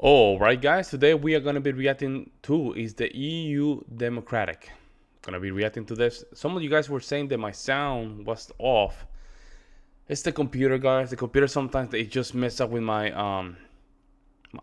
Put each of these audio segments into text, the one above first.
All right, guys. Today we are going to be reacting to is the EU Democratic. Going to be reacting to this. Some of you guys were saying that my sound was off. It's the computer, guys. The computer sometimes it just mess up with my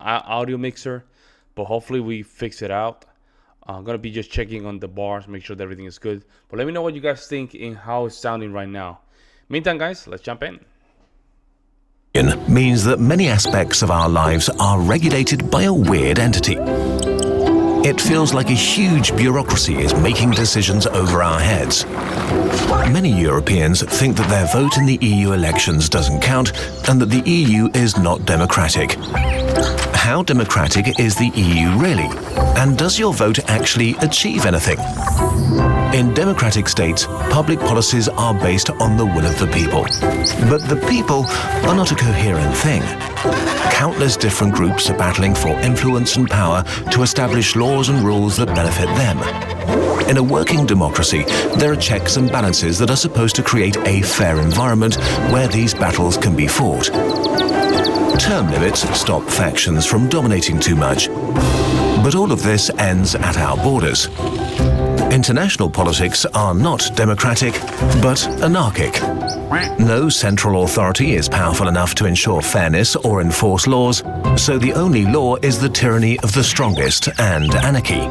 my audio mixer, but hopefully we fix it out. I'm gonna be just checking on the bars, make sure that everything is good. But let me know what you guys think and how it's sounding right now. Meantime, guys, let's jump in. Means that many aspects of our lives are regulated by a weird entity. It feels like a huge bureaucracy is making decisions over our heads. Many Europeans think that their vote in the EU elections doesn't count and that the EU is not democratic. How democratic is the EU really? And does your vote actually achieve anything? In democratic states, public policies are based on the will of the people. But the people are not a coherent thing. Countless different groups are battling for influence and power to establish laws and rules that benefit them. In a working democracy, there are checks and balances that are supposed to create a fair environment where these battles can be fought. Term limits stop factions from dominating too much. But all of this ends at our borders. International politics are not democratic, but anarchic. No central authority is powerful enough to ensure fairness or enforce laws, so the only law is the tyranny of the strongest and anarchy.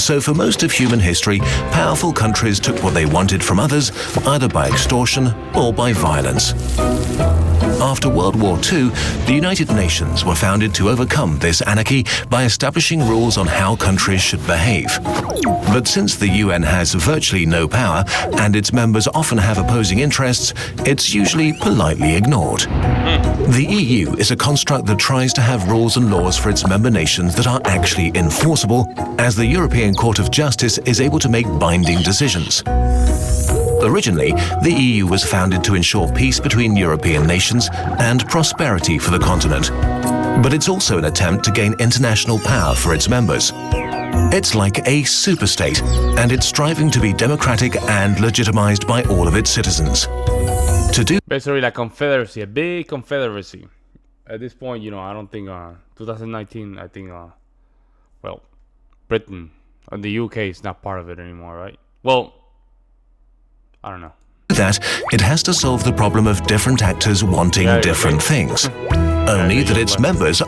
So for most of human history, powerful countries took what they wanted from others, either by extortion or by violence. After World War II, the United Nations were founded to overcome this anarchy by establishing rules on how countries should behave. But since the UN has virtually no power and its members often have opposing interests, it's usually politely ignored. The EU is a construct that tries to have rules and laws for its member nations that are actually enforceable, as the European Court of Justice is able to make binding decisions. Originally, the EU was founded to ensure peace between European nations and prosperity for the continent. But it's also an attempt to gain international power for its members. It's like a superstate, and it's striving to be democratic and legitimized by all of its citizens. To do Basically, like confederacy, a big confederacy. At this point, I don't think 2019. I think well, Britain and the UK is not part of it anymore, right? Well, I don't know. that, it has to solve the problem of different actors wanting different things. Only that its members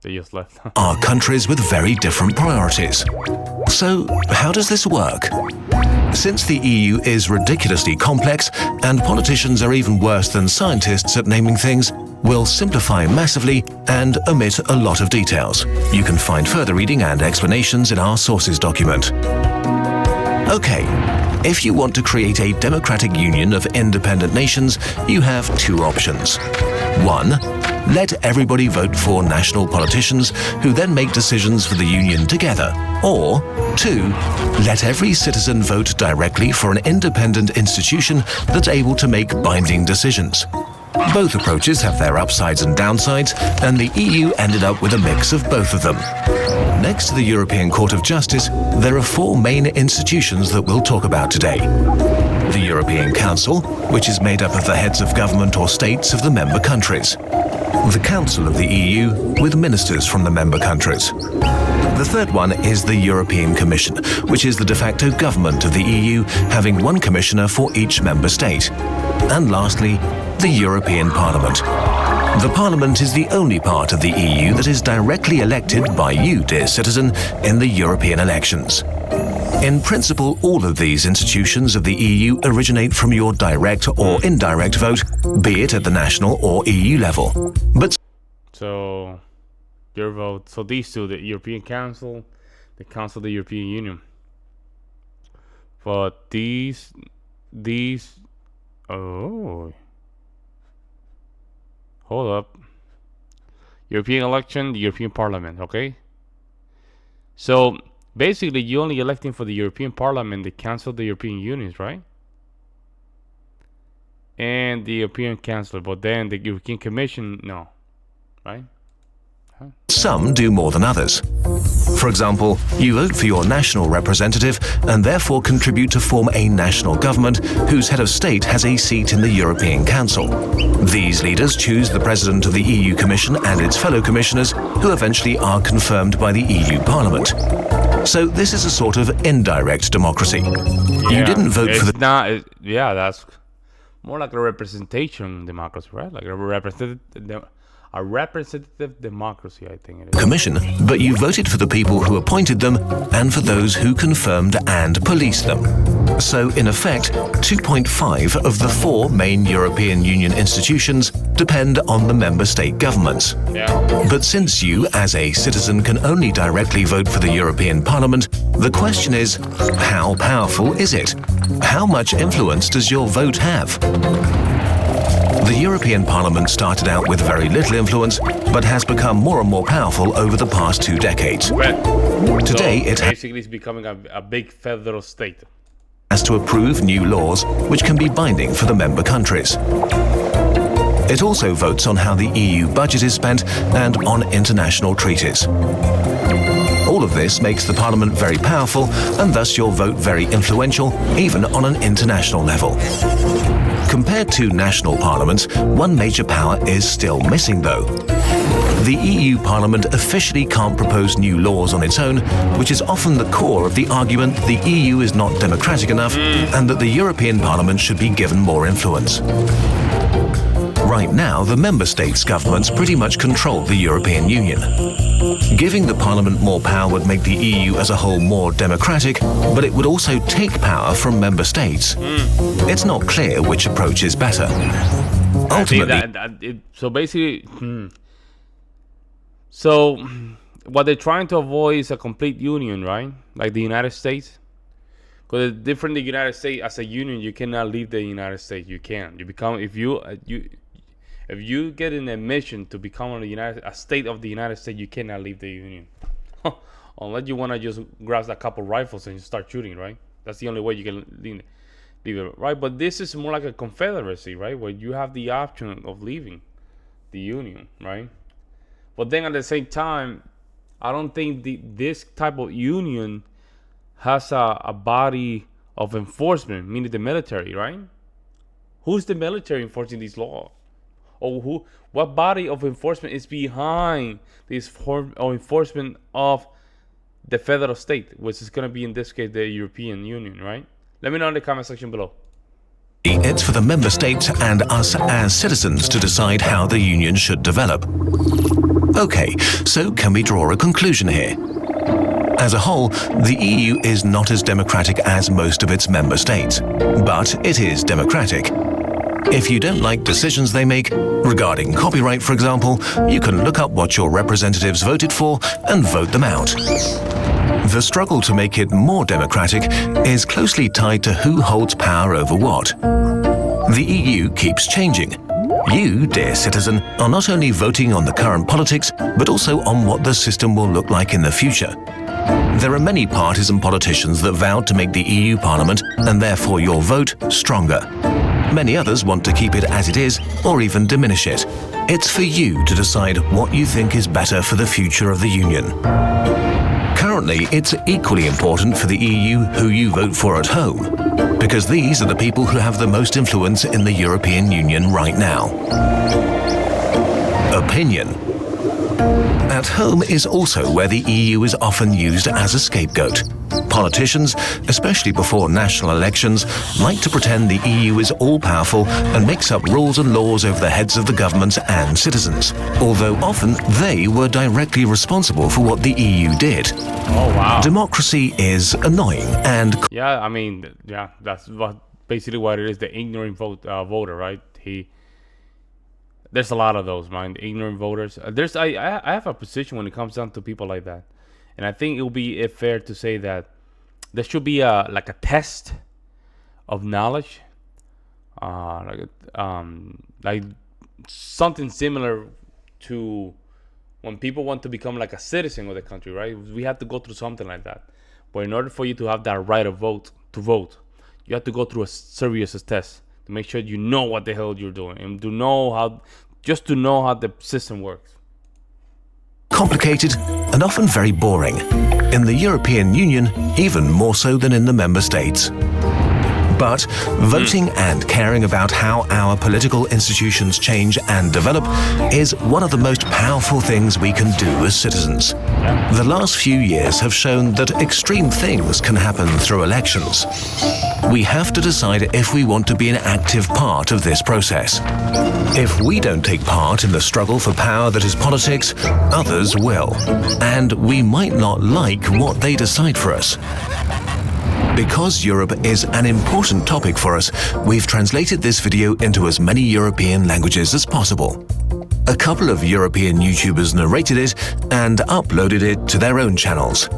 They just left. are countries with very different priorities. So, how does this work? Since the EU is ridiculously complex, and politicians are even worse than scientists at naming things, we'll simplify massively and omit a lot of details. You can find further reading and explanations in our sources document. Okay, if you want to create a democratic union of independent nations, you have two options. 1. Let everybody vote for national politicians who then make decisions for the union together. Or 2. Let every citizen vote directly for an independent institution that's able to make binding decisions. Both approaches have their upsides and downsides, and the EU ended up with a mix of both of them. Next to the European Court of Justice, there are four main institutions that we'll talk about today. The European Council, which is made up of the heads of government or states of the member countries. The Council of the EU, with ministers from the member countries. The third one is the European Commission, which is the de facto government of the EU, having one commissioner for each member state. And lastly, the European Parliament. The Parliament is the only part of the EU that is directly elected by you, dear citizen, in the European elections. In principle, all of these institutions of the EU originate from your direct or indirect vote, be it at the national or EU level. But So, your vote. So these two, the European Council, the Council of the European Union. But these, oh, hold up. European election, the European Parliament, okay? So, basically, you're only electing for the European Parliament, the Council of the European Union, right? And the European Council, but then the European Commission, no. Right? Some do more than others. For example, you vote for your national representative and therefore contribute to form a national government whose head of state has a seat in the European Council. These leaders choose the president of the EU Commission and its fellow commissioners, who eventually are confirmed by the EU Parliament. So this is a sort of indirect democracy. You didn't vote for the... Yeah, that's more like a representation democracy, right? Like a representative democracy, I think it is. Commission, but you voted for the people who appointed them and for those who confirmed and policed them. So, in effect, 2.5 of the 4 main European Union institutions depend on the member state governments. Yeah. But since you, as a citizen, can only directly vote for the European Parliament, the question is, how powerful is it? How much influence does your vote have? The European Parliament started out with very little influence, but has become more and more powerful over the past 2 decades. Today, it basically is becoming a big federal state. Has to approve new laws, which can be binding for the member countries. It also votes on how the EU budget is spent and on international treaties. All of this makes the Parliament very powerful, and thus your vote very influential, even on an international level. Compared to national parliaments, one major power is still missing, though. The EU Parliament officially can't propose new laws on its own, which is often the core of the argument the EU is not democratic enough and that the European Parliament should be given more influence. Right now, the member states' governments pretty much control the European Union. Giving the Parliament more power would make the EU as a whole more democratic, but it would also take power from member states. It's not clear which approach is better. Ultimately, so basically, so what they're trying to avoid is a complete union, right? Like the United States. Because it's different. The United States as a union, you cannot leave the United States. You can't. You become if you get an admission to become a state of the United States, you cannot leave the union. Unless you want to just grab a couple rifles and start shooting, right? That's the only way you can leave it, right? But this is more like a confederacy, right? Where you have the option of leaving the union, right? But then at the same time, I don't think this type of union has a body of enforcement, meaning the military, right? Who's the military enforcing these laws? Or what body of enforcement is behind this form of enforcement of the federal state, which is going to be in this case the European Union, right? Let me know in the comment section below. It's for the member states and us as citizens to decide how the union should develop. Okay, so can we draw a conclusion here? As a whole, the EU is not as democratic as most of its member states, but it is democratic. If you don't like decisions they make, regarding copyright for example, you can look up what your representatives voted for and vote them out. The struggle to make it more democratic is closely tied to who holds power over what. The EU keeps changing. You, dear citizen, are not only voting on the current politics, but also on what the system will look like in the future. There are many partisan politicians that vowed to make the EU Parliament, and therefore your vote, stronger. Many others want to keep it as it is, or even diminish it. It's for you to decide what you think is better for the future of the Union. Currently, it's equally important for the EU who you vote for at home, because these are the people who have the most influence in the European Union right now. Opinion. At home is also where the EU is often used as a scapegoat. Politicians, especially before national elections, like to pretend the EU is all-powerful and makes up rules and laws over the heads of the governments and citizens, although often they were directly responsible for what the EU did. Oh, wow. Democracy is annoying and... Yeah, I mean, yeah, that's basically what it is, the ignorant voter, right? There's a lot of those, man. Ignorant voters. I have a position when it comes down to people like that, and I think it will be fair to say that there should be like a test of knowledge, like something similar to when people want to become like a citizen of the country, right? We have to go through something like that. But in order for you to have that right of vote, you have to go through a serious test to make sure you know what the hell you're doing and to know how the system works. complicated, and often very boring. In the European Union, even more so than in the member states. But voting and caring about how our political institutions change and develop is one of the most powerful things we can do as citizens. The last few years have shown that extreme things can happen through elections. We have to decide if we want to be an active part of this process. If we don't take part in the struggle for power that is politics, others will. And we might not like what they decide for us. Because Europe is an important topic for us, we've translated this video into as many European languages as possible. A couple of European YouTubers narrated it and uploaded it to their own channels.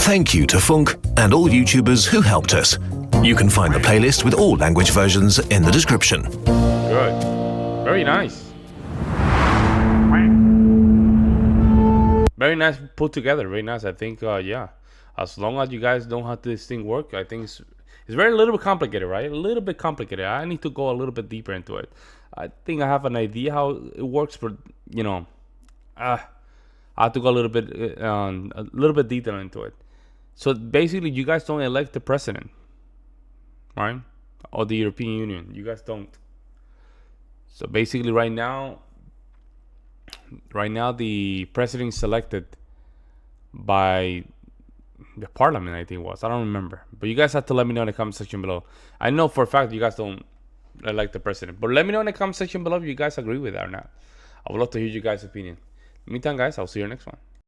Thank you to Funk and all YouTubers who helped us. You can find the playlist with all language versions in the description. Good. Very nice. Very nice put together. Very nice. I think, yeah. As long as you guys know how this thing works, I think it's very a little bit complicated, right? A little bit complicated. I need to go a little bit deeper into it. I think I have an idea how it works, but you know, I have to go a little bit detail into it. So basically, you guys don't elect the president, right? Or the European Union. You guys don't. So basically, right now, the president is selected by the parliament, I think it was. I don't remember. But you guys have to let me know in the comment section below. I know for a fact you guys don't elect the president. But let me know in the comment section below if you guys agree with that or not. I would love to hear you guys' opinion. In the meantime, guys, I'll see you next one.